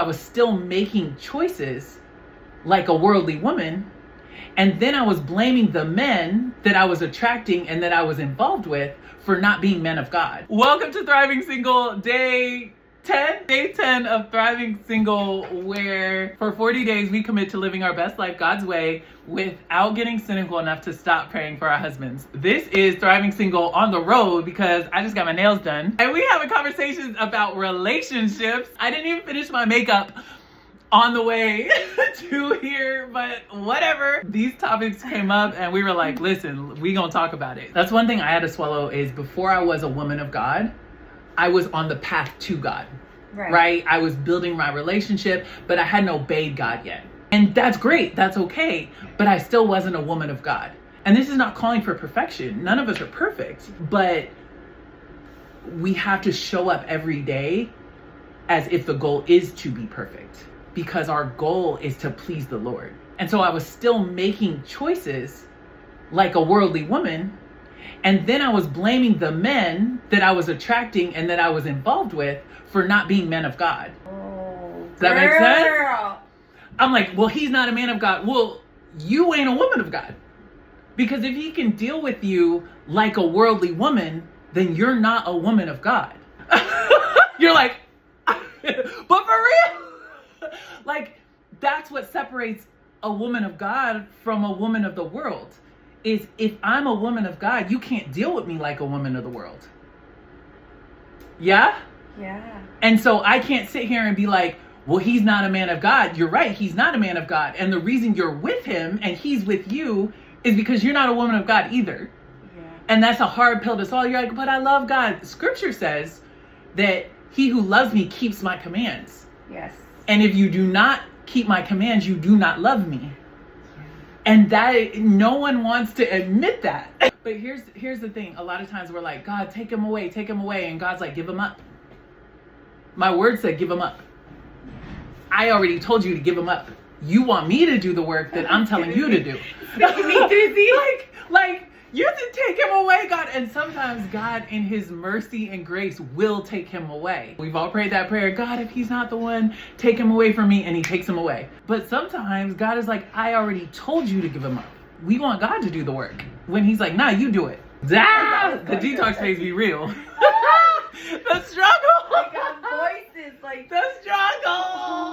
I was still making choices like a worldly woman. And then I was blaming the men that I was attracting and that I was involved with for not being men of God. Welcome to Thriving Single Day 10. Day 10 of Thriving Single, where for 40 days we commit to living our best life God's way without getting cynical enough to stop praying for our husbands. This is Thriving Single on the road because I just got my nails done. And we having conversations about relationships. I didn't even finish my makeup on the way to here, but whatever. These topics came up and we were like, listen, we gonna talk about it. That's one thing I had to swallow is before I was a woman of God, I was on the path to God, right? I was building my relationship, but I hadn't obeyed God yet. And that's great, that's okay, but I still wasn't a woman of God. And this is not calling for perfection. None of us are perfect, but we have to show up every day as if the goal is to be perfect, because our goal is to please the Lord. And so I was still making choices like a worldly woman. And then I was blaming the men that I was attracting and that I was involved with for not being men of God. Oh, does that make sense? I'm like, well, he's not a man of God. Well, you ain't a woman of God. Because if he can deal with you like a worldly woman, then you're not a woman of God. You're like, but for real? Like, that's what separates a woman of God from a woman of the world. Is if I'm a woman of God, you can't deal with me like a woman of the world. Yeah? Yeah. And so I can't sit here and be like, well, he's not a man of God. You're right, he's not a man of God. And the reason you're with him and he's with you is because you're not a woman of God either. Yeah. And that's a hard pill to swallow. You're like, but I love God. Scripture says that he who loves me keeps my commands. Yes. And if you do not keep my commands, you do not love me. And that no one wants to admit that. But here's the thing. A lot of times we're like, God, take him away. And God's like, give him up. My word said, give him up. I already told you to give him up. You want me to do the work that I'm telling you to do. like you can take him away, God. And sometimes God in his mercy and grace will take him away. We've all prayed that prayer. God, if he's not the one, take him away from me. And he takes him away. But sometimes God is like, I already told you to give him up. We want God to do the work. When he's like, nah, you do it. The detox phase be real. The struggle. I got voices like the struggle.